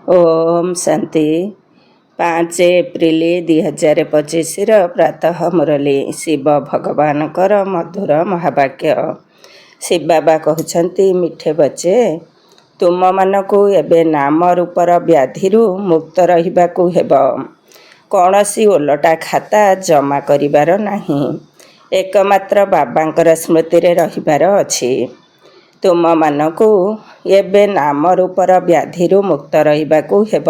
Om Shanti 5 April 2025 प्रातः मुरली शिव भगवान मधुर महावाक्य। शिव बाबा कहते मिठे बच्चे तुम मानकु एबे नाम रूपर व्याधि मुक्त रहिबाकु हेब। कौनसी ओलटा खाता जमा करिबार नाही, एकमात्र बाबांकर स्मृति रे रहिबार अछि। तुम मानकु एबे नाम रूपर व्याधि मुक्त रहिबाकु हेब।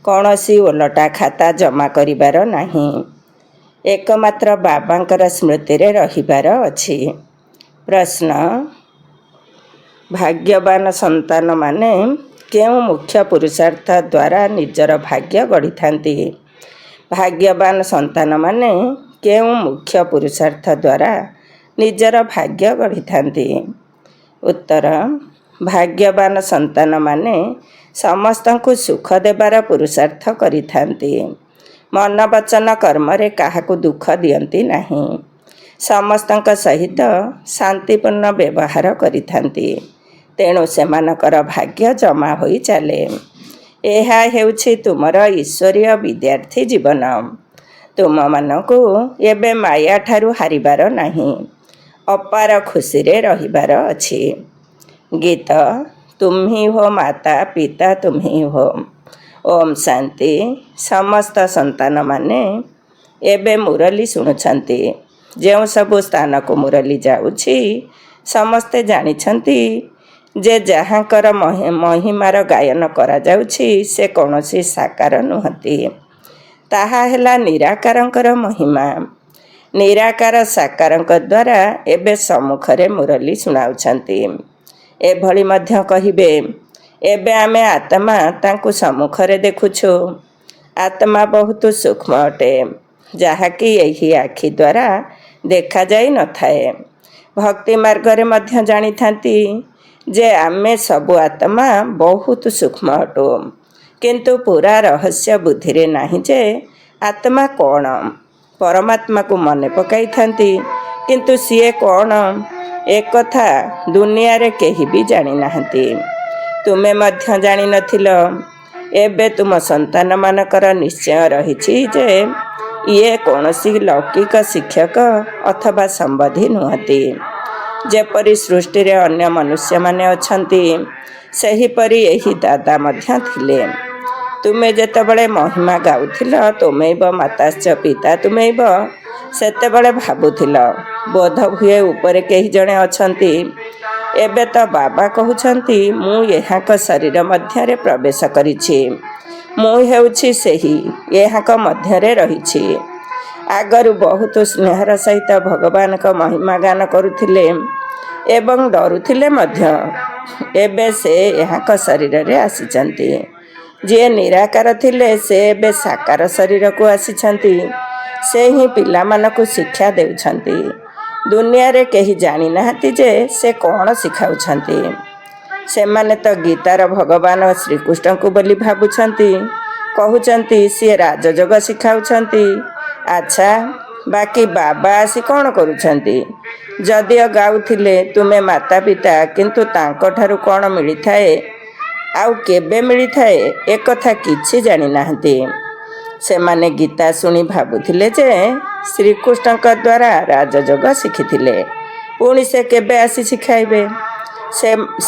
कौनसी ओलटा खाता जमा करिबार नाही, एकमात्र बाबांकर स्मृति रे रहिबार अछि। प्रश्न, भाग्यवान संतान माने केउ मुख्य पुरुषार्थ द्वारा निजर भाग्य गढ़ी थांती? भाग्यवान संतान माने केउ मुख्य पुरुषार्थ द्वारा निजर भाग्य गढ़ी थांती? उत्तर, भाग्यवान संतान माने समस्तंकु सुख देबार पुरुषार्थ करिथांती। मन वचन कर्म रे काहाकु दुख दियंती नाही। समस्तंक सहित शांतिपूर्ण व्यवहार करिथांती। तेणु सेमानकर भाग्य जमा होई चाले। एहा हेउछि तुमर ईश्वरीय विद्यार्थी जीवन। तुम मानकु एबे माया ठारू हारिबार नाही, अपार खुशी रे रहिबार अछि। गीत, तुम्ही हो माता पिता तुम्ही हो। ओम शांति। समस्त संतान माने एबे मुरली शुणुछंती। जेउ सबु स्थान को मुरली जाउछि समस्ते जानिछंती जे जहाँकर महिमार गायन करा जाउछि से कौनसी साकार नुहति, ताहा हेला निराकारंकर महिमा। निराकार साकारंक द्वारा एबे सम्मुखरे मुरली शुणाउछंती। एभଳି ମଧ୍ୟ कहिबे, एबे आमे आत्मा तांकु सम्मुखरे देखुछु। आत्मा बहुत सूक्ष्म अटे, ଯାହାକି ଏହି ଆଖି ଦ୍ୱାରା ଦେଖାଯାଇ ନଥାଏ। ଭକ୍ତି ମାର୍ଗରେ ମଧ୍ୟ ଜାଣିଥାନ୍ତି ଯେ ଆମେ ସବୁ ଆତ୍ମା ବହୁତ ସୂକ୍ଷ୍ମ ଅଟୁ, କିନ୍ତୁ ପୁରା ରହସ୍ୟ ବୁଦ୍ଧିରେ ନାହିଁ ଯେ ଆତ୍ମା କ'ଣ। ପରମାତ୍ମାକୁ ମନେ ପକାଇଥାନ୍ତି, କିନ୍ତୁ ସିଏ କ'ଣ ଏକଥା ଦୁନିଆରେ କେହି ବି ଜାଣିନାହାନ୍ତି। ତୁମେ ମଧ୍ୟ ଜାଣିନଥିଲ। ଏବେ ତୁମ ସନ୍ତାନମାନଙ୍କର ନିଶ୍ଚୟ ରହିଛି ଯେ ଇଏ କୌଣସି ଲୌକିକ ଶିକ୍ଷକ ଅଥବା ସମ୍ବନ୍ଧୀ ନୁହନ୍ତି। ଯେପରି ସୃଷ୍ଟିରେ ଅନ୍ୟ ମନୁଷ୍ୟମାନେ ଅଛନ୍ତି, ସେହିପରି ଏହି ଦାଦା ମଧ୍ୟ ଥିଲେ। ତୁମେ ଯେତେବେଳେ ମହିମା ଗାଉଥିଲ ତୁମୈବ ମାତାଶ୍ଚ ପିତା ତୁମୈବ, ସେତେବେଳେ ଭାବୁଥିଲ ବୋଧହୁଏ ଉପରେ କେହି ଜଣେ ଅଛନ୍ତି। ଏବେ ତ ବାବା କହୁଛନ୍ତି ମୁଁ ଏହାଙ୍କ ଶରୀର ମଧ୍ୟରେ ପ୍ରବେଶ କରିଛି। ମୁଁ ହେଉଛି ସେହି ଏହାଙ୍କ ମଧ୍ୟରେ ରହିଛି। ଆଗରୁ ବହୁତ ସ୍ନେହର ସହିତ ଭଗବାନଙ୍କ ମହିମା ଗାନ କରୁଥିଲେ ଏବଂ ଡରୁଥିଲେ ମଧ୍ୟ। ଏବେ ସେ ଏହାଙ୍କ ଶରୀରରେ ଆସିଛନ୍ତି। ଯିଏ ନିରାକାର ଥିଲେ ସେ ଏବେ ସାକାର ଶରୀରକୁ ଆସିଛନ୍ତି। ସେ ହିଁ ପିଲାମାନଙ୍କୁ ଶିକ୍ଷା ଦେଉଛନ୍ତି। ଦୁନିଆରେ କେହି ଜାଣିନାହାନ୍ତି ଯେ ସେ କ'ଣ ଶିଖାଉଛନ୍ତି। ସେମାନେ ତ ଗୀତାର ଭଗବାନ ଶ୍ରୀକୃଷ୍ଣଙ୍କୁ ବୋଲି ଭାବୁଛନ୍ତି। କହୁଛନ୍ତି ସିଏ ରାଜଯୋଗ ଶିଖାଉଛନ୍ତି। ଆଚ୍ଛା, ବାକି ବାବା ଆସି କ'ଣ କରୁଛନ୍ତି? ଯଦିଓ ଗାଉଥିଲେ ତୁମେ ମାତା ପିତା, କିନ୍ତୁ ତାଙ୍କଠାରୁ କ'ଣ ମିଳିଥାଏ ଆଉ କେବେ ମିଳିଥାଏ ଏକଥା କିଛି ଜାଣିନାହାନ୍ତି। ସେମାନେ ଗୀତା ଶୁଣି ଭାବୁଥିଲେ ଯେ ଶ୍ରୀକୃଷ୍ଣଙ୍କ ଦ୍ୱାରା ରାଜଯୋଗ ଶିଖିଥିଲେ, ପୁଣି ସେ କେବେ ଆସି ଶିଖାଇବେ।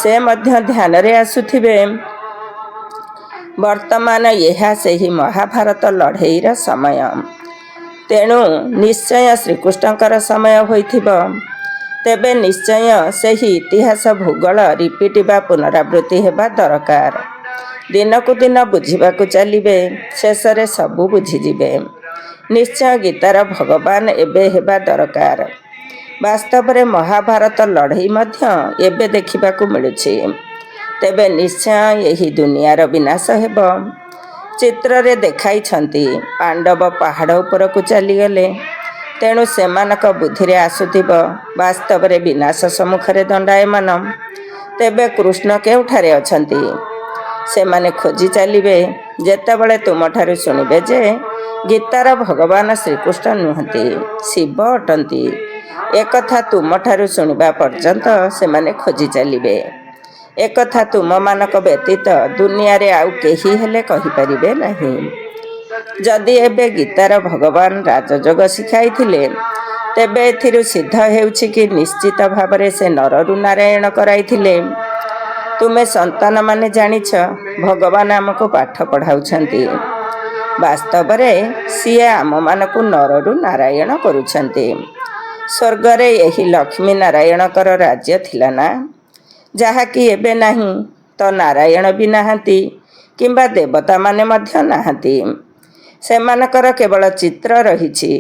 ସେ ମଧ୍ୟ ଧ୍ୟାନରେ ଆସୁଥିବେ। ବର୍ତ୍ତମାନ ଏହା ସେହି ମହାଭାରତ ଲଢ଼େଇର ସମୟ। ତେଣୁ ନିଶ୍ଚୟ ଶ୍ରୀକୃଷ୍ଣଙ୍କର ସମୟ ହୋଇଥିବ। ତେବେ ନିଶ୍ଚୟ ସେହି ଇତିହାସ ଭୂଗୋଳ ରିପିଟ୍ ବା ପୁନରାବୃତ୍ତି ହେବା ଦରକାର। ଦିନକୁ ଦିନ ବୁଝିବାକୁ ଚାଲିବେ, ଶେଷରେ ସବୁ ବୁଝିଯିବେ। ନିଶ୍ଚୟ ଗୀତାର ଭଗବାନ ଏବେ ହେବା ଦରକାର। ବାସ୍ତବରେ ମହାଭାରତ ଲଢ଼େଇ ମଧ୍ୟ ଏବେ ଦେଖିବାକୁ ମିଳୁଛି। ତେବେ ନିଶ୍ଚୟ ଏହି ଦୁନିଆର ବିନାଶ ହେବ। ଚିତ୍ରରେ ଦେଖାଇଛନ୍ତି ପାଣ୍ଡବ ପାହାଡ଼ ଉପରକୁ ଚାଲିଗଲେ। ତେଣୁ ସେମାନଙ୍କ ବୁଦ୍ଧିରେ ଆସୁଥିବ ବାସ୍ତବରେ ବିନାଶ ସମ୍ମୁଖରେ ଦଣ୍ଡାୟମାନ। ତେବେ କୃଷ୍ଣ କେଉଁଠାରେ ଅଛନ୍ତି? ସେମାନେ ଖୋଜି ଚାଲିବେ। ଯେତେବେଳେ ତୁମଠାରୁ ଶୁଣିବେ ଯେ ଗୀତାର ଭଗବାନ ଶ୍ରୀକୃଷ୍ଣ ନୁହନ୍ତି, ଶିବ ଅଟନ୍ତି, ଏକଥା ତୁମଠାରୁ ଶୁଣିବା ପର୍ଯ୍ୟନ୍ତ ସେମାନେ ଖୋଜି ଚାଲିବେ। ଏକଥା ତୁମମାନଙ୍କ ବ୍ୟତୀତ ଦୁନିଆରେ ଆଉ କେହି ହେଲେ କହିପାରିବେ ନାହିଁ। ଯଦି ଏବେ ଗୀତାର ଭଗବାନ ରାଜଯୋଗ ଶିଖାଇଥିଲେ, ତେବେ ଏଥିରୁ ସିଦ୍ଧ ହେଉଛି କି ନିଶ୍ଚିତ ଭାବରେ ସେ ନରରୁ ନାରାୟଣ କରାଇଥିଲେ। ତୁମେ ସନ୍ତାନମାନେ ଜାଣିଛ, ଭଗବାନ ଆମକୁ ପାଠ ପଢ଼ାଉଛନ୍ତି। ବାସ୍ତବରେ ସିଏ ଆମମାନଙ୍କୁ ନରରୁ ନାରାୟଣ କରୁଛନ୍ତି। ସ୍ୱର୍ଗରେ ଏହି ଲକ୍ଷ୍ମୀ ନାରାୟଣଙ୍କର ରାଜ୍ୟ ଥିଲା ନା, ଯାହାକି ଏବେ ନାହିଁ। ତ ନାରାୟଣ ବି ନାହାନ୍ତି କିମ୍ବା ଦେବତାମାନେ ମଧ୍ୟ ନାହାନ୍ତି। ସେମାନଙ୍କର କେବଳ ଚିତ୍ର ରହିଛି,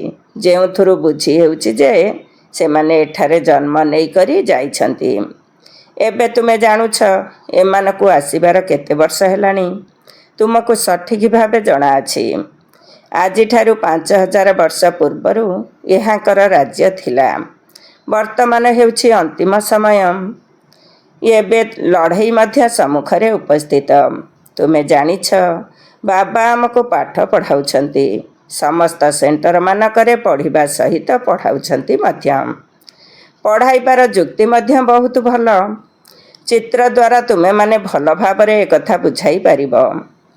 ଯେଉଁଥିରୁ ବୁଝି ହେଉଛି ଯେ ସେମାନେ ଏଠାରେ ଜନ୍ମ ନେଇକରି ଯାଇଛନ୍ତି। ଏବେ ତୁମେ ଜାଣୁଛ ଏମାନଙ୍କୁ ଆସିବାର କେତେ ବର୍ଷ ହେଲାଣି। ତୁମକୁ ସଠିକ୍ ଭାବେ ଜଣାଅଛି, ଆଜିଠାରୁ 5000 ବର୍ଷ ପୂର୍ବରୁ ଏହାଙ୍କର ରାଜ୍ୟ ଥିଲା। ବର୍ତ୍ତମାନ ହେଉଛି ଅନ୍ତିମ ସମୟ। ଏବେ ଲଢ଼େଇ ମଧ୍ୟ ସମ୍ମୁଖରେ ଉପସ୍ଥିତ। ତୁମେ ଜାଣିଛ, ବାବା ଆମକୁ ପାଠ ପଢ଼ାଉଛନ୍ତି। ସମସ୍ତ ସେଣ୍ଟରମାନଙ୍କରେ ପଢ଼ିବା ସହିତ ପଢ଼ାଉଛନ୍ତି ମଧ୍ୟ। ପଢ଼ାଇବାର ଯୁକ୍ତି ମଧ୍ୟ ବହୁତ ଭଲ। ଚିତ୍ର ଦ୍ୱାରା ତୁମେମାନେ ଭଲ ଭାବରେ ଏକଥା ବୁଝାଇ ପାରିବ।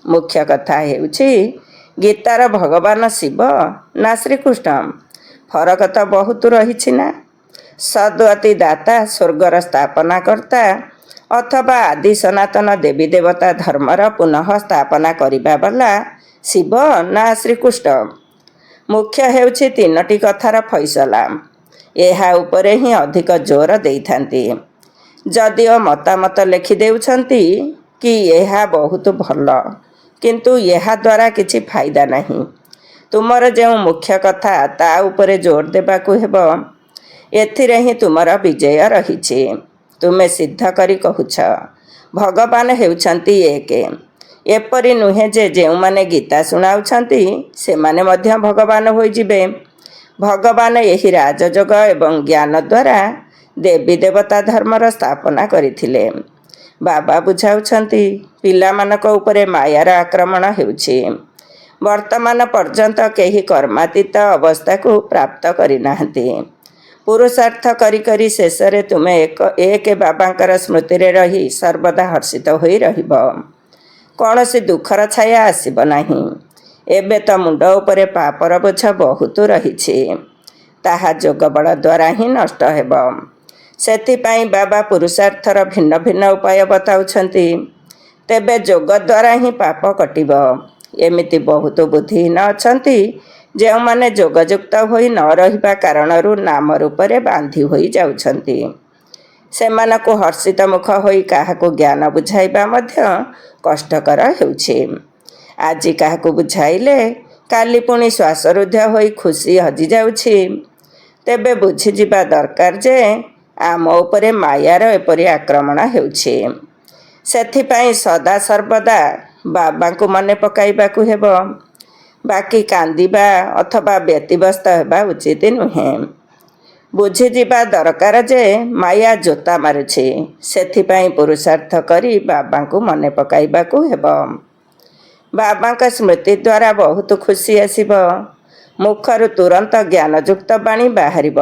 ମୁଖ୍ୟ କଥା ହେଉଛି, ଗୀତାର ଭଗବାନ ଶିବ ନା ଶ୍ରୀକୃଷ୍ଣ? ଫରକ ତ ବହୁତ ରହିଛି ନା। ସଦ୍ଗତି ଦାତା, ସ୍ୱର୍ଗର ସ୍ଥାପନା କର୍ତ୍ତା ଅଥବା ଆଦି ସନାତନ ଦେବୀ ଦେବତା ଧର୍ମର ପୁନଃ ସ୍ଥାପନା କରିବା ବାଲା ଶିବ ନା ଶ୍ରୀକୃଷ୍ଣ? ମୁଖ୍ୟ ହେଉଛି ତିନୋଟି କଥାର ଫଇସଲା। ଏହା ଉପରେ ହିଁ ଅଧିକ ଜୋର ଦେଇଥାନ୍ତି। ଯଦିଓ ମତାମତ ଲେଖି ଦେଉଛନ୍ତି କି ଏହା ବହୁତ ଭଲ, କିନ୍ତୁ ଏହାଦ୍ୱାରା କିଛି ଫାଇଦା ନାହିଁ। ତୁମର ଯେଉଁ ମୁଖ୍ୟ କଥା ତା ଉପରେ ଜୋର ଦେବାକୁ ହେବ। ଏଥିରେ ହିଁ ତୁମର ବିଜୟ ରହିଛି। ତୁମେ ସିଦ୍ଧ କରି କହୁଛ, ଭଗବାନ ହେଉଛନ୍ତି ଏକ। ଏପରି ନୁହେଁ ଯେ ଯେଉଁମାନେ ଗୀତା ଶୁଣାଉଛନ୍ତି ସେମାନେ ମଧ୍ୟ ଭଗବାନ ହୋଇଯିବେ। ଭଗବାନ ଏହି ରାଜଯୋଗ ଏବଂ ଜ୍ଞାନ ଦ୍ୱାରା ଦେବୀ ଦେବତା ଧର୍ମର ସ୍ଥାପନା କରିଥିଲେ। ବାବା ବୁଝାଉଛନ୍ତି, ପିଲାମାନଙ୍କ ଉପରେ ମାୟାର ଆକ୍ରମଣ ହେଉଛି। ବର୍ତ୍ତମାନ ପର୍ଯ୍ୟନ୍ତ କେହି କର୍ମାତୀତ ଅବସ୍ଥାକୁ ପ୍ରାପ୍ତ କରିନାହାନ୍ତି। ପୁରୁଷାର୍ଥ କରି କରି ଶେଷରେ ତୁମେ ଏକ ବାବାଙ୍କର ସ୍ମୃତିରେ ରହି ସର୍ବଦା ହର୍ଷିତ ହୋଇ ରହିବ। କୌଣସି ଦୁଃଖର ଛାୟା ଆସିବ ନାହିଁ। ଏବେ ତ ମୁଣ୍ଡ ଉପରେ ପାପର ବୋଝ ବହୁତ ରହିଛି। ତାହା ଯୋଗ ବଳ ଦ୍ୱାରା ହିଁ ନଷ୍ଟ ହେବ। ସେଥିପାଇଁ ବାବା ପୁରୁଷାର୍ଥର ଭିନ୍ନ ଭିନ୍ନ ଉପାୟ ବତାଉଛନ୍ତି। ତେବେ ଯୋଗ ଦ୍ୱାରା ହିଁ ପାପ କଟିବ। ଏମିତି ବହୁତ ବୁଦ୍ଧିହୀନ ଅଛନ୍ତି, ଯେଉଁମାନେ ଯୋଗଯୁକ୍ତ ହୋଇ ନ ରହିବା କାରଣରୁ ନାମ ରୂପରେ ବାନ୍ଧି ହୋଇ ଯାଉଛନ୍ତି। ସେମାନଙ୍କୁ ହର୍ଷିତ ମୁଖ ହୋଇ କାହାକୁ ଜ୍ଞାନ ବୁଝାଇବା ମଧ୍ୟ କଷ୍ଟକର ହେଉଛି। ଆଜି କାହାକୁ ବୁଝାଇଲେ କାଲି ପୁଣି ଶ୍ୱାସରୁଦ୍ଧ ହୋଇ ଖୁସି ହଜିଯାଉଛି। ତେବେ ବୁଝିଯିବା ଦରକାର ଯେ ଆମ ଉପରେ ମାୟାର ଏପରି ଆକ୍ରମଣ ହେଉଛି। ସେଥିପାଇଁ ସଦାସର୍ବଦା ବାବାଙ୍କୁ ମନେ ପକାଇବାକୁ ହେବ। ବାକି କାନ୍ଦିବା ଅଥବା ବ୍ୟତିବ୍ୟସ୍ତ ହେବା ଉଚିତ ନୁହେଁ। ବୁଝିଯିବା ଦରକାର ଯେ ମାୟା ଜୋତା ମାରୁଛି। ସେଥିପାଇଁ ପୁରୁଷାର୍ଥ କରି ବାବାଙ୍କୁ ମନେ ପକାଇବାକୁ ହେବ। ବାବାଙ୍କ ସ୍ମୃତି ଦ୍ୱାରା ବହୁତ ଖୁସି ଆସିବ। ମୁଖରୁ ତୁରନ୍ତ ଜ୍ଞାନଯୁକ୍ତ ବାଣୀ ବାହାରିବ।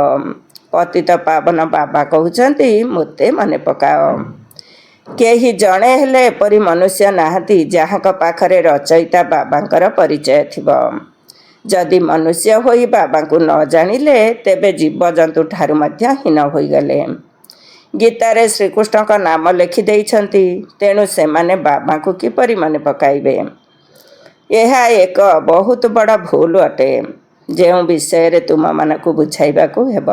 ପତିତ ପାବନ ବାବା କହୁଛନ୍ତି, ମୋତେ ମନେ ପକାଅ। କେହି ଜଣେ ହେଲେ ଏପରି ମନୁଷ୍ୟ ନାହାନ୍ତି ଯାହାଙ୍କ ପାଖରେ ରଚୟିତା ବାବାଙ୍କର ପରିଚୟ ଥିବ। ଯଦି ମନୁଷ୍ୟ ହୋଇ ବାବାଙ୍କୁ ନ ଜାଣିଲେ, ତେବେ ଜୀବଜନ୍ତୁ ଠାରୁ ମଧ୍ୟ ହୀନ ହୋଇଗଲେ। ଗୀତାରେ ଶ୍ରୀକୃଷ୍ଣଙ୍କ ନାମ ଲେଖି ଦେଇଛନ୍ତି, ତେଣୁ ସେମାନେ ବାବାଙ୍କୁ କିପରି ମନେ ପକାଇବେ? ଏହା ଏକ ବହୁତ ବଡ଼ ଭୁଲ ଅଟେ, ଯେଉଁ ବିଷୟରେ ତୁମମାନଙ୍କୁ ବୁଝାଇବାକୁ ହେବ।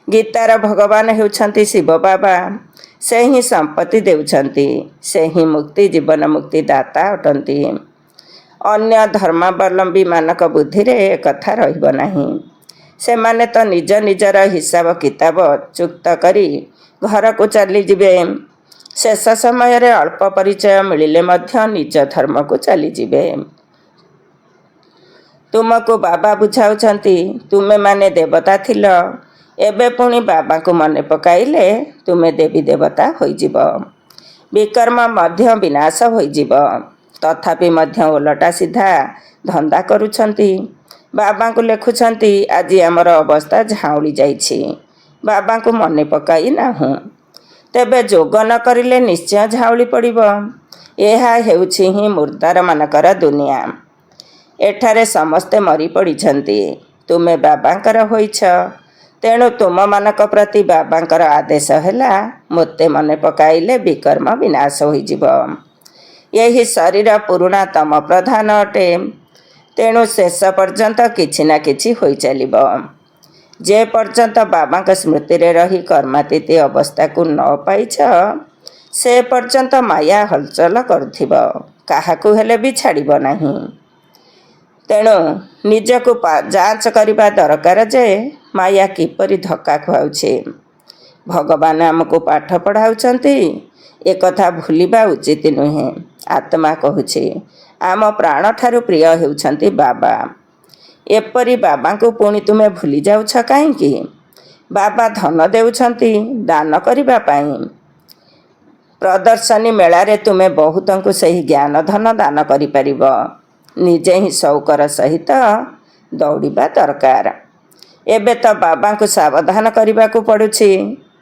ଗୀତାର ଭଗବାନ ହେଉଛନ୍ତି ଶିବ ବାବା। ସେ ହିଁ ସମ୍ପତ୍ତି ଦେଉଛନ୍ତି। ସେ ହିଁ ମୁକ୍ତି, ଜୀବନ ମୁକ୍ତି ଦାତା ଅଟନ୍ତି। ଅନ୍ୟ ଧର୍ମାବଲମ୍ବୀମାନଙ୍କ ବୁଦ୍ଧିରେ ଏକଥା ରହିବ ନାହିଁ। ସେମାନେ ତ ନିଜ ନିଜର ହିସାବ କିତାବ ଚୁକ୍ତ କରି ଘରକୁ ଚାଲିଯିବେ। ଶେଷ ସମୟରେ ଅଳ୍ପ ପରିଚୟ ମିଳିଲେ ମଧ୍ୟ ନିଜ ଧର୍ମକୁ ଚାଲିଯିବେ। ତୁମକୁ ବାବା ବୁଝାଉଛନ୍ତି, ତୁମେମାନେ ଦେବତା ଥିଲ। ଏବେ ପୁଣି ବାବାଙ୍କୁ ମନେ ପକାଇଲେ ତୁମେ ଦେବୀ ଦେବତା ହୋଇଯିବ। ବିକର୍ମ ମଧ୍ୟ ବିନାଶ ହୋଇଯିବ। ତଥାପି ମଧ୍ୟ ଓଲଟା ସିଧା ଧନ୍ଦା କରୁଛନ୍ତି। ବାବାଙ୍କୁ ଲେଖୁଛନ୍ତି, ଆଜି ଆମର ଅବସ୍ଥା ଝାଉଁଳି ଯାଇଛି। ବାବାଙ୍କୁ ମନେ ପକାଇ ନାହୁଁ। ତେବେ ଯୋଗ ନ କରିଲେ ନିଶ୍ଚୟ ଝାଉଳି ପଡ଼ିବ। ଏହା ହେଉଛି ହିଁ ମୁର୍ଦ୍ଦାରମାନଙ୍କର ଦୁନିଆ। ଏଠାରେ ସମସ୍ତେ ମରି ପଡ଼ିଛନ୍ତି। ତୁମେ ବାବାଙ୍କର ହୋଇଛ। ତେଣୁ ତୁମମାନଙ୍କ ପ୍ରତି ବାବାଙ୍କର ଆଦେଶ ହେଲା, ମୋତେ ମନେ ପକାଇଲେ ବିକର୍ମ ବିନାଶ ହୋଇଯିବ। ଏହି ଶରୀର ପୁରୁଣା ତମ ପ୍ରଧାନ ଅଟେ। ତେଣୁ ଶେଷ ପର୍ଯ୍ୟନ୍ତ କିଛି ନା କିଛି ହୋଇଚାଲିବ। ଯେ ପର୍ଯ୍ୟନ୍ତ ବାବାଙ୍କ ସ୍ମୃତିରେ ରହି କର୍ମାତୀତ ଅବସ୍ଥାକୁ ନ ପାଇଛ, ସେ ପର୍ଯ୍ୟନ୍ତ ମାୟା ହଲଚଲ କରୁଥିବ, କାହାକୁ ହେଲେ ବି ଛାଡ଼ିବ ନାହିଁ। ତେଣୁ ନିଜକୁ ଯାଞ୍ଚ କରିବା ଦରକାର ଯେ ମାୟା କିପରି ଧକ୍କା ଖୁଆଉଛି। ଭଗବାନ ଆମକୁ ପାଠ ପଢ଼ାଉଛନ୍ତି, ଏକଥା ଭୁଲିବା ଉଚିତ ନୁହେଁ। ଆତ୍ମା କହୁଛି, ଆମ ପ୍ରାଣଠାରୁ ପ୍ରିୟ ହେଉଛନ୍ତି ବାବା। ଏପରି ବାବାଙ୍କୁ ପୁଣି ତୁମେ ଭୁଲି ଯାଉଛ କାହିଁକି? ବାବା ଧନ ଦେଉଛନ୍ତି ଦାନ କରିବା ପାଇଁ। ପ୍ରଦର୍ଶନୀ ମେଳାରେ ତୁମେ ବହୁତଙ୍କୁ ସେହି ଜ୍ଞାନ ଧନ ଦାନ କରିପାରିବ। ନିଜେ ହିଁ ସଉକର ସହିତ ଦୌଡ଼ିବା ଦରକାର। ଏବେ ତ ବାବାଙ୍କୁ ସାବଧାନ କରିବାକୁ ପଡ଼ୁଛି।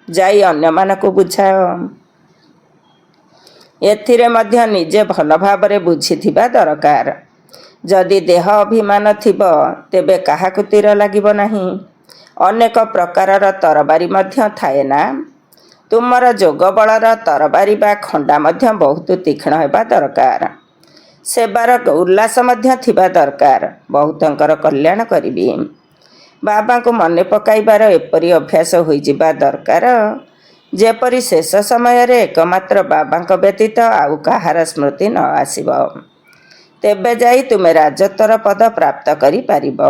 ଯାଇ ଅନ୍ୟମାନଙ୍କୁ ବୁଝାଅ। ଏଥିରେ ମଧ୍ୟ ନିଜେ ଭଲ ଭାବରେ ବୁଝିଥିବା ଦରକାର। ଯଦି ଦେହ ଅଭିମାନ ଥିବ, ତେବେ କାହାକୁ ତୀର ଲାଗିବ ନାହିଁ। ଅନେକ ପ୍ରକାରର ତରବାରୀ ମଧ୍ୟ ଥାଏ ନା। ତୁମର ଯୋଗ ବଳର ତରବାରୀ ବା ଖଣ୍ଡା ମଧ୍ୟ ବହୁତ ତୀକ୍ଷ୍ଣ ହେବା ଦରକାର। ସେବାର ଉଲ୍ଲାସ ମଧ୍ୟ ଥିବା ଦରକାର। ବହୁତଙ୍କର କଲ୍ୟାଣ କରିବି। ବାବାଙ୍କୁ ମନେ ପକାଇବାର ଏପରି ଅଭ୍ୟାସ ହୋଇଯିବା ଦରକାର, ଯେପରି ଶେଷ ସମୟରେ ଏକମାତ୍ର ବାବାଙ୍କ ବ୍ୟତୀତ ଆଉ କାହାର ସ୍ମୃତି ନ ଆସିବ। ତେବେ ଯାଇ ତୁମେ ରାଜତ୍ୱର ପଦ ପ୍ରାପ୍ତ କରିପାରିବ।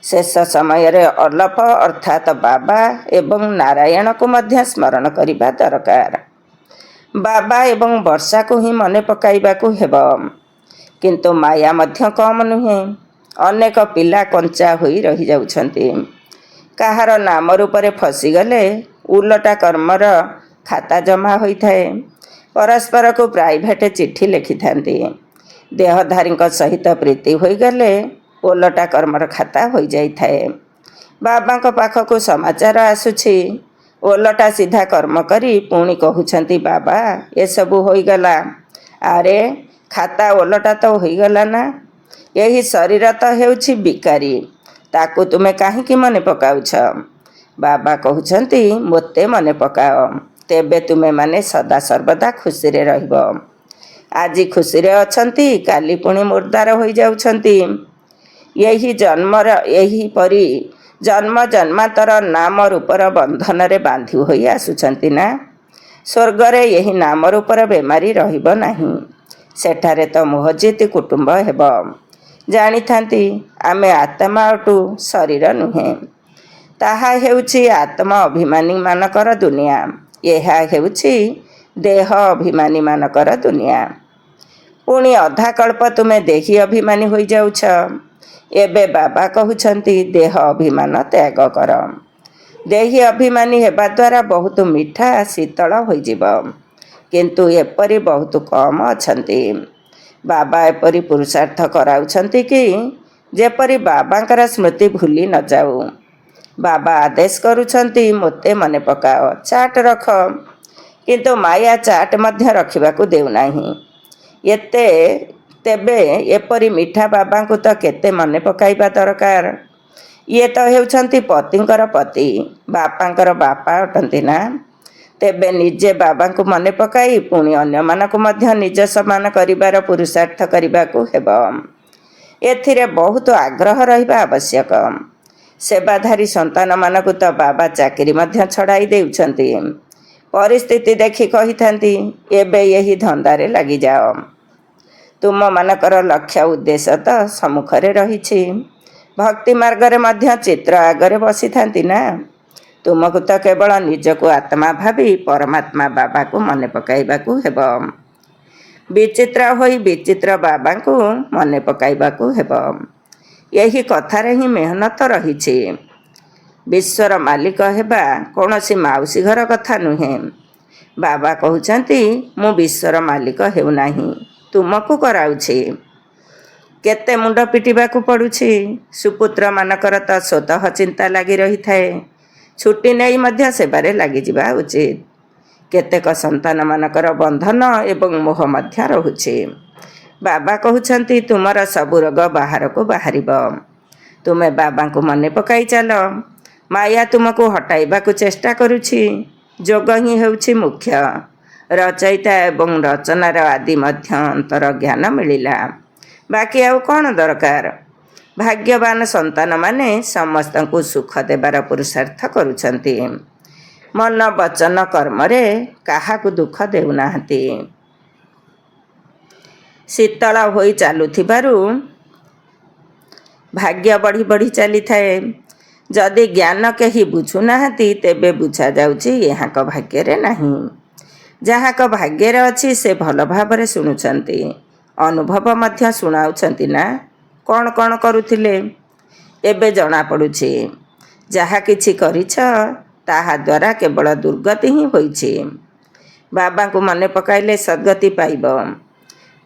ଶେଷ ସମୟରେ ଅଲପ ଅର୍ଥାତ୍ ବାବା ଏବଂ ନାରାୟଣକୁ ମଧ୍ୟ ସ୍ମରଣ କରିବା ଦରକାର। ବାବା ଏବଂ ବର୍ଷାକୁ ହିଁ ମନେ ପକାଇବାକୁ ହେବ। କିନ୍ତୁ ମାୟା ମଧ୍ୟ କମ୍ ନୁହେଁ। ଅନେକ ପିଲା କଞ୍ଚା ହୋଇ ରହିଯାଉଛନ୍ତି। କାହାର ନାମ ରୂପରେ ଫସିଗଲେ ଓଲଟା କର୍ମର ଖାତା ଜମା ହୋଇଥାଏ। ପରସ୍ପରକୁ ପ୍ରାଇଭେଟ୍ ଚିଠି ଲେଖିଥାନ୍ତି। ଦେହଧାରୀଙ୍କ ସହିତ ପ୍ରୀତି ହୋଇଗଲେ ଓଲଟା କର୍ମର ଖାତା ହୋଇଯାଇଥାଏ। ବାବାଙ୍କ ପାଖକୁ ସମାଚାର ଆସୁଛି, ଓଲଟା ସିଧା କର୍ମ କରି ପୁଣି କହୁଛନ୍ତି, ବାବା ଏସବୁ ହୋଇଗଲା। ଆରେ ଖାତା ଓଲଟା ତ ହୋଇଗଲା ନା। ଏହି ଶରୀର ତ ହେଉଛି ବିକାରୀ, ତାକୁ ତୁମେ କାହିଁକି ମନେ ପକାଉଛ? ବାବା କହୁଛନ୍ତି, ମୋତେ ମନେ ପକାଅ, ତେବେ ତୁମେମାନେ ସଦାସର୍ବଦା ଖୁସିରେ ରହିବ। ଆଜି ଖୁସିରେ ଅଛନ୍ତି, କାଲି ପୁଣି ମୁର୍ଦ୍ଦାର ହୋଇଯାଉଛନ୍ତି। ଏହିପରି ଜନ୍ମ ଜନ୍ମାନ୍ତର ନାମ ରୂପର ବନ୍ଧନରେ ବାନ୍ଧି ହୋଇ ଆସୁଛନ୍ତି ନା। ସ୍ୱର୍ଗରେ ଏହି ନାମ ରୂପର ବେମାରୀ ରହିବ ନାହିଁ। ସେଠାରେ ତ ମୋହଜିତ କୁଟୁମ୍ବ ହେବ। ଜାଣିଥାନ୍ତି ଆମେ ଆତ୍ମା ଅଟୁ, ଶରୀର ନୁହେଁ। ତାହା ହେଉଛି ଆତ୍ମ ଅଭିମାନୀମାନଙ୍କର ଦୁନିଆ। ଏହା ହେଉଛି ଦେହ ଅଭିମାନୀମାନଙ୍କର ଦୁନିଆ। ପୁଣି ଅଧାକଳ୍ପ ତୁମେ ଦେହୀ ଅଭିମାନୀ ହୋଇଯାଉଛ। ଏବେ ବାବା କହୁଛନ୍ତି, ଦେହ ଅଭିମାନ ତ୍ୟାଗ କର। ଦେହୀ ଅଭିମାନୀ ହେବା ଦ୍ୱାରା ବହୁତ ମିଠା ଶୀତଳ ହୋଇଯିବ। କିନ୍ତୁ ଏପରି ବହୁତ କମ୍ ଅଛନ୍ତି। ବାବା ଏପରି ପୁରୁଷାର୍ଥ କରାଉଛନ୍ତି କି ଯେପରି ବାବାଙ୍କର ସ୍ମୃତି ଭୁଲି ନ ଯାଉ। ବାବା ଆଦେଶ କରୁଛନ୍ତି, ମୋତେ ମନେ ପକାଅ, ଚାଟ୍ ରଖ। କିନ୍ତୁ ମାୟା ଚାଟ୍ ମଧ୍ୟ ରଖିବାକୁ ଦେଉନାହିଁ। ତେବେ ଏପରି ମିଠା ବାବାଙ୍କୁ ତ କେତେ ମନେ ପକାଇବା ଦରକାର। ଇଏ ତ ହେଉଛନ୍ତି ପତିଙ୍କର ପତି, ବାପାଙ୍କର ବାପା ଅଟନ୍ତି ନା। ତେବେ ନିଜେ ବାବାଙ୍କୁ ମନେ ପକାଇ ପୁଣି ଅନ୍ୟମାନଙ୍କୁ ମଧ୍ୟ ନିଜ ସମାନ କରିବାର ପୁରୁଷାର୍ଥ କରିବାକୁ ହେବ। ଏଥିରେ ବହୁତ ଆଗ୍ରହ ରହିବା ଆବଶ୍ୟକ। ସେବାଧାରୀ ସନ୍ତାନମାନଙ୍କୁ ତ ବାବା ଚାକିରି ମଧ୍ୟ ଛଡ଼ାଇ ଦେଉଛନ୍ତି। ପରିସ୍ଥିତି ଦେଖି କହିଥାନ୍ତି, ଏବେ ଏହି ଧନ୍ଦାରେ ଲାଗିଯାଅ। ତୁମମାନଙ୍କର ଲକ୍ଷ୍ୟ ଉଦ୍ଦେଶ୍ୟ ତ ସମ୍ମୁଖରେ ରହିଛି। ଭକ୍ତି ମାର୍ଗରେ ମଧ୍ୟ ଚିତ୍ର ଆଗରେ ବସିଥାନ୍ତି ନା। ତୁମକୁ ତ କେବଳ ନିଜକୁ ଆତ୍ମା ଭାବି ପରମାତ୍ମା ବାବାକୁ ମନେ ପକାଇବାକୁ ହେବ। ବିଚିତ୍ର ହୋଇ ବିଚିତ୍ର ବାବାଙ୍କୁ ମନେ ପକାଇବାକୁ ହେବ। ଏହି କଥାରେ ହିଁ ମେହନତ ରହିଛି। ବିଶ୍ୱର ମାଲିକ ହେବା କୌଣସି ମାଉସୀ ଘର କଥା ନୁହେଁ। ବାବା କହୁଛନ୍ତି, ମୁଁ ବିଶ୍ୱର ମାଲିକ ହେଉନାହିଁ, ତୁମକୁ କରାଉଛି। କେତେ ମୁଣ୍ଡ ପିଟିବାକୁ ପଡ଼ୁଛି। ସୁପୁତ୍ରମାନଙ୍କର ତ ସ୍ୱତଃ ଚିନ୍ତା ଲାଗି ରହିଥାଏ। ଛୁଟି ନେଇ ମଧ୍ୟ ସେବାରେ ଲାଗିଯିବା ଉଚିତ। କେତେକ ସନ୍ତାନମାନଙ୍କର ବନ୍ଧନ ଏବଂ ମୋହ ମଧ୍ୟ ରହୁଛି। ବାବା କହୁଛନ୍ତି ତୁମର ସବୁ ରୋଗ ବାହାରକୁ ବାହାରିବ। ତୁମେ ବାବାଙ୍କୁ ମନେ ପକାଇ ଚାଲ। ମାୟା ତୁମକୁ ହଟାଇବାକୁ ଚେଷ୍ଟା କରୁଛି। ଯୋଗ ହିଁ ହେଉଛି ମୁଖ୍ୟ। ରଚୟିତା ଏବଂ ରଚନାର ଆଦି ମଧ୍ୟ ଅନ୍ତର ଜ୍ଞାନ ମିଳିଲା। ବାକି ଆଉ କ'ଣ ଦରକାର? ଭାଗ୍ୟବାନ ସନ୍ତାନମାନେ ସମସ୍ତଙ୍କୁ ସୁଖ ଦେବାର ପୁରୁଷାର୍ଥ କରୁଛନ୍ତି। ମନ ବଚନ କର୍ମରେ କାହାକୁ ଦୁଃଖ ଦେଉନାହାନ୍ତି। ଶୀତଳ ହୋଇ ଚାଲୁଥିବାରୁ ଭାଗ୍ୟ ବଢ଼ି ବଢ଼ି ଚାଲିଥାଏ। ଯଦି ଜ୍ଞାନ କେହି ବୁଝୁନାହାନ୍ତି ତେବେ ବୁଝାଯାଉଛି ଏହାଙ୍କ ଭାଗ୍ୟରେ ନାହିଁ। ଯାହାଙ୍କ ଭାଗ୍ୟରେ ଅଛି ସେ ଭଲ ଭାବରେ ଶୁଣୁଛନ୍ତି, ଅନୁଭବ ମଧ୍ୟ ଶୁଣାଉଛନ୍ତି ନା। କ'ଣ କ'ଣ କରୁଥିଲେ ଏବେ ଜଣାପଡ଼ୁଛି। ଯାହା କିଛି କରିଛ ତାହା ଦ୍ୱାରା କେବଳ ଦୁର୍ଗତି ହିଁ ହୋଇଛି। ବାବାଙ୍କୁ ମନେ ପକାଇଲେ ସଦ୍ଗତି ପାଇବ।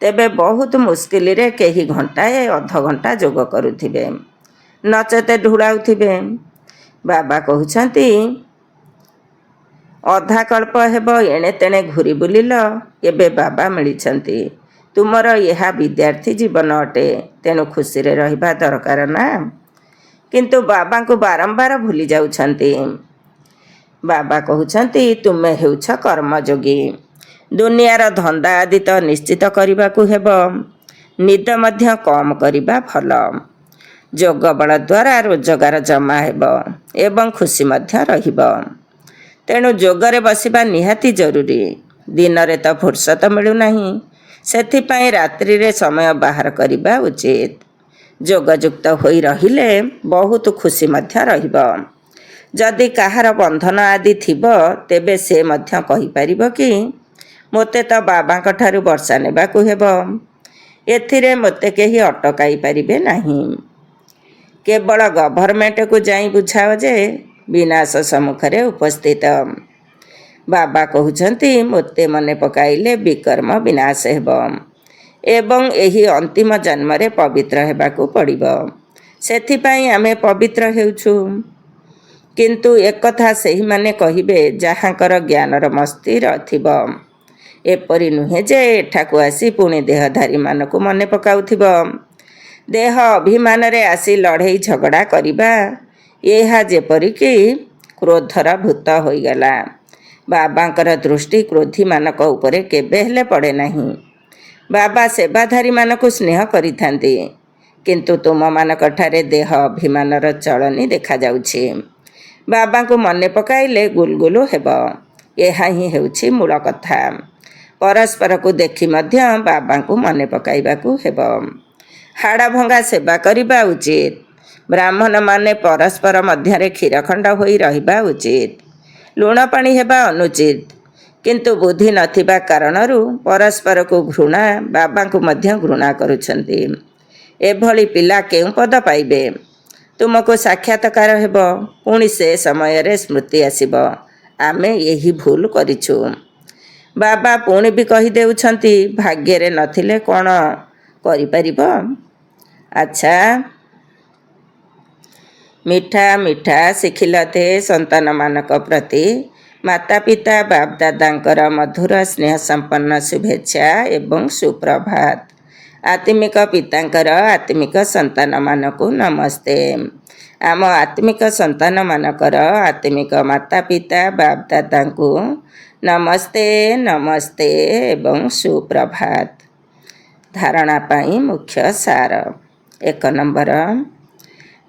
ତେବେ ବହୁତ ମୁସ୍କିଲରେ କେହି ଘଣ୍ଟାଏ ଅଧଘଣ୍ଟା ଯୋଗ କରୁଥିବେ, ନଚେତ ଢୁଳାଉଥିବେ। ବାବା କହୁଛନ୍ତି ଅଧା କଳ୍ପ ହେବ ଏଣେ ତେଣେ ଘୁରି ବୁଲିଲ, ଏବେ ବାବା ମିଳିଛନ୍ତି। ତୁମର ଏହା ବିଦ୍ୟାର୍ଥୀ ଜୀବନ ଅଟେ, ତେଣୁ ଖୁସିରେ ରହିବା ଦରକାର ନା। କିନ୍ତୁ ବାବାଙ୍କୁ ବାରମ୍ବାର ଭୁଲି ଯାଉଛନ୍ତି। ବାବା କହୁଛନ୍ତି ତୁମେ ହେଉଛ କର୍ମଯୋଗୀ। ଦୁନିଆର ଧନ୍ଦା ଆଦି ତ ନିଶ୍ଚିତ କରିବାକୁ ହେବ, ନିଦ ମଧ୍ୟ କମ୍ କରିବା ଭଲ। ଯୋଗ ବଳ ଦ୍ୱାରା ରୋଜଗାର ଜମା ହେବ ଏବଂ ଖୁସି ମଧ୍ୟ ରହିବ। ତେଣୁ ଯୋଗରେ ବସିବା ନିହାତି ଜରୁରୀ। ଦିନରେ ତ ଫୁର୍ସତ ମିଳୁନାହିଁ, ସେଥିପାଇଁ ରାତ୍ରିରେ ସମୟ ବାହାର କରିବା ଉଚିତ। ଯୋଗଯୁକ୍ତ ହୋଇ ରହିଲେ ବହୁତ ଖୁସି ମଧ୍ୟ ରହିବ। ଯଦି କାହାର ବନ୍ଧନ ଆଦି ଥିବ ତେବେ ସେ ମଧ୍ୟ କହିପାରିବ କି ମୋତେ ତ ବାବାଙ୍କ ଠାରୁ ବର୍ଷା ନେବାକୁ ହେବ, ଏଥିରେ ମୋତେ କେହି ଅଟକାଇ ପାରିବେ ନାହିଁ। କେବଳ ଗଭର୍ଣ୍ଣମେଣ୍ଟକୁ ଯାଇ ବୁଝାଅ ଯେ ବିନାଶ ସମ୍ମୁଖରେ ଉପସ୍ଥିତ। ବାବା କହୁଛନ୍ତି ମୋତେ ମନେ ପକାଇଲେ ବିକର୍ମ ବିନାଶ ହେବ ଏବଂ ଏହି ଅନ୍ତିମ ଜନ୍ମରେ ପବିତ୍ର ହେବାକୁ ପଡ଼ିବ। ସେଥିପାଇଁ ଆମେ ପବିତ୍ର ହେଉଛୁ। କିନ୍ତୁ ଏକଥା ସେହିମାନେ କହିବେ ଯାହାଙ୍କର ଜ୍ଞାନର ମସ୍ତିର ଥିବ। ଏପରି ନୁହେଁ ଯେ ଏଠାକୁ ଆସି ପୁଣି ଦେହଧାରୀମାନଙ୍କୁ ମନେ ପକାଉଥିବ। ଦେହ ଅଭିମାନରେ ଆସି ଲଢ଼େଇ ଝଗଡ଼ା କରିବା, ଏହା ଯେପରିକି କ୍ରୋଧର ଭୂତ ହୋଇଗଲା। ବାବାଙ୍କର ଦୃଷ୍ଟି କ୍ରୋଧୀମାନଙ୍କ ଉପରେ କେବେ ହେଲେ ପଡ଼େ ନାହିଁ। ବାବା ସେବାଧାରୀମାନଙ୍କୁ ସ୍ନେହ କରିଥାନ୍ତି, କିନ୍ତୁ ତୁମମାନଙ୍କଠାରେ ଦେହ ଅଭିମାନର ଚଳନି ଦେଖାଯାଉଛି। ବାବାଙ୍କୁ ମନେ ପକାଇଲେ ଗୁଲଗୁଲ ହେବ। ଏହା ହିଁ ହେଉଛି ମୂଳ କଥା। ପରସ୍ପରକୁ ଦେଖି ମଧ୍ୟ ବାବାଙ୍କୁ ମନେ ପକାଇବାକୁ ହେବ। ହାଡ଼ଭଙ୍ଗା ସେବା କରିବା ଉଚିତ। ବ୍ରାହ୍ମଣମାନେ ପରସ୍ପର ମଧ୍ୟରେ କ୍ଷୀରଖଣ୍ଡ ହୋଇ ରହିବା ଉଚିତ। ଲୁଣ ପାଣି ହେବା ଅନୁଚିତ। କିନ୍ତୁ ବୁଦ୍ଧି ନଥିବା କାରଣରୁ ପରସ୍ପରକୁ ଘୃଣା, ବାବାଙ୍କୁ ମଧ୍ୟ ଘୃଣା କରୁଛନ୍ତି। ଏଭଳି ପିଲା କେଉଁ ପଦ ପାଇବେ? ତୁମକୁ ସାକ୍ଷାତକାର ହେବ, ପୁଣି ସେ ସମୟରେ ସ୍ମୃତି ଆସିବ ଆମେ ଏହି ଭୁଲ କରିଛୁ। ବାବା ପୁଣି ବି କହିଦେଉଛନ୍ତି ଭାଗ୍ୟରେ ନଥିଲେ କ'ଣ କରିପାରିବ? ଆଚ୍ଛା, ମିଠା ମିଠା ଶିଖିଲତେ ସନ୍ତାନମାନଙ୍କ ପ୍ରତି ମାତା ପିତା ବାପଦାଦାଙ୍କର ମଧୁର ସ୍ନେହ ସମ୍ପନ୍ନ ଶୁଭେଚ୍ଛା ଏବଂ ସୁପ୍ରଭାତ। ଆତ୍ମିକ ପିତାଙ୍କର ଆତ୍ମିକ ସନ୍ତାନମାନଙ୍କୁ ନମସ୍ତେ। ଆମ ଆତ୍ମିକ ସନ୍ତାନମାନଙ୍କର ଆତ୍ମିକ ମାତା ପିତା ବାପଦାଦାଙ୍କୁ ନମସ୍ତେ ନମସ୍ତେ ଏବଂ ସୁପ୍ରଭାତ। ଧାରଣା ପାଇଁ ମୁଖ୍ୟ ସାର। 1 ନମ୍ବର,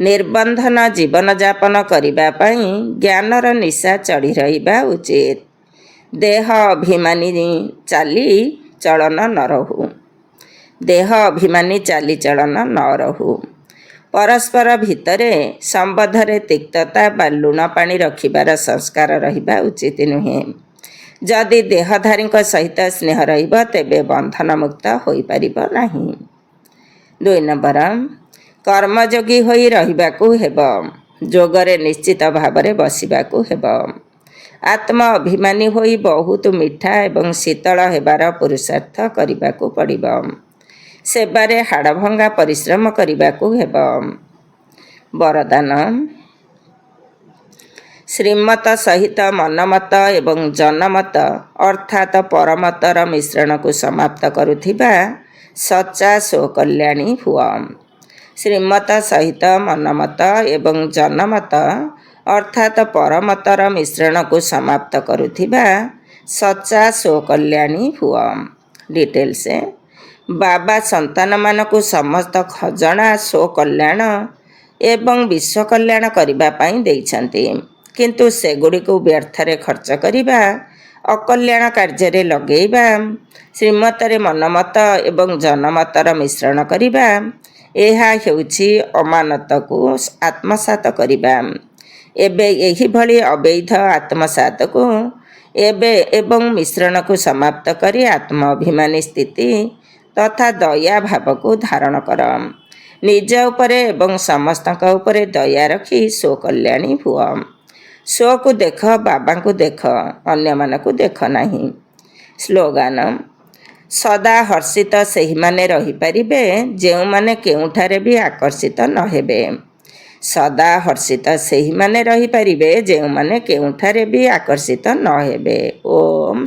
ନିର୍ବନ୍ଧନ ଜୀବନଯାପନ କରିବା ପାଇଁ ଜ୍ଞାନର ନିଶା ଚଢ଼ି ରହିବା ଉଚିତ। ଦେହ ଅଭିମାନୀ ଚାଲିଚଳନ ନ ରହୁ। ଦେହ ଅଭିମାନୀ ଚାଲିଚଳନ ନ ରହୁ। ପରସ୍ପର ଭିତରେ ସମ୍ବନ୍ଧରେ ତିକ୍ତତା ବା ଲୁଣ ପାଣି ରଖିବାର ସଂସ୍କାର ରହିବା ଉଚିତ ନୁହେଁ। ଯଦି ଦେହଧାରୀଙ୍କ ସହିତ ସ୍ନେହ ରହିବ ତେବେ ବନ୍ଧନମୁକ୍ତ ହୋଇପାରିବ ନାହିଁ। 2 ନମ୍ବର, କର୍ମଯୋଗୀ ହୋଇ ରହିବାକୁ ହେବ। ଯୋଗରେ ନିଶ୍ଚିତ ଭାବରେ ବସିବାକୁ ହେବ। ଆତ୍ମ ଅଭିମାନୀ ହୋଇ ବହୁତ ମିଠା ଏବଂ ଶୀତଳ ହେବାର ପୁରୁଷାର୍ଥ କରିବାକୁ ପଡ଼ିବ। ସେବାରେ ହାଡ଼ଭଙ୍ଗା ପରିଶ୍ରମ କରିବାକୁ ହେବ। ବରଦାନ, ଶ୍ରୀମତ ସହିତ ମନମତ ଏବଂ ଜନମତ ଅର୍ଥାତ୍ ପରମତର ମିଶ୍ରଣକୁ ସମାପ୍ତ କରୁଥିବା ସଚ୍ଚା ସ୍ୱକଲ୍ୟାଣୀ ହୁଅ। ଶ୍ରୀମତ ସହିତ ମନମତ ଏବଂ ଜନମତ ଅର୍ଥାତ୍ ପରମତର ମିଶ୍ରଣକୁ ସମାପ୍ତ କରୁଥିବା ସଚ୍ଚା ସ୍ୱକଲ୍ୟାଣୀ ହୁଅ। ଡିଟେଲ୍ସ: ବାବା ସନ୍ତାନମାନଙ୍କୁ ସମସ୍ତ ଖଜଣା ସ୍ୱକଲ୍ୟାଣ ଏବଂ ବିଶ୍ୱ କଲ୍ୟାଣ କରିବା ପାଇଁ ଦେଇଛନ୍ତି, କିନ୍ତୁ ସେଗୁଡ଼ିକୁ ବ୍ୟର୍ଥରେ ଖର୍ଚ୍ଚ କରିବା, ଅକଲ୍ୟାଣ କାର୍ଯ୍ୟରେ ଲଗେଇବା, ଶ୍ରୀମତରେ ମନମତ ଏବଂ ଜନମତର ମିଶ୍ରଣ କରିବା, ଏହା ହେଉଛି ଅମାନତକୁ ଆତ୍ମସାତ କରିବା। ଏବେ ଏହିଭଳି ଅବୈଧ ଆତ୍ମସାତକୁ ଏବଂ ମିଶ୍ରଣକୁ ସମାପ୍ତ କରି ଆତ୍ମ ଅଭିମାନୀ ସ୍ଥିତି ତଥା ଦୟା ଭାବକୁ ଧାରଣ କର। ନିଜ ଉପରେ ଏବଂ ସମସ୍ତଙ୍କ ଉପରେ ଦୟା ରଖି ସ୍ୱକଲ୍ୟାଣୀ ହୁଅ। ସ୍ୱକୁ ଦେଖ, ବାବାଙ୍କୁ ଦେଖ, ଅନ୍ୟମାନଙ୍କୁ ଦେଖ ନାହିଁ। ସ୍ଲୋଗାନ: ସଦା ହର୍ଷିତ ସେହିମାନେ ରହିପାରିବେ ଯେଉଁମାନେ କେଉଁଠାରେ ବି ଆକର୍ଷିତ ନ ହେବେ। ସଦା ହର୍ଷିତ ସେହିମାନେ ରହିପାରିବେ ଯେଉଁମାନେ କେଉଁଠାରେ ବି ଆକର୍ଷିତ ନ ହେବେ। ଓମ୍।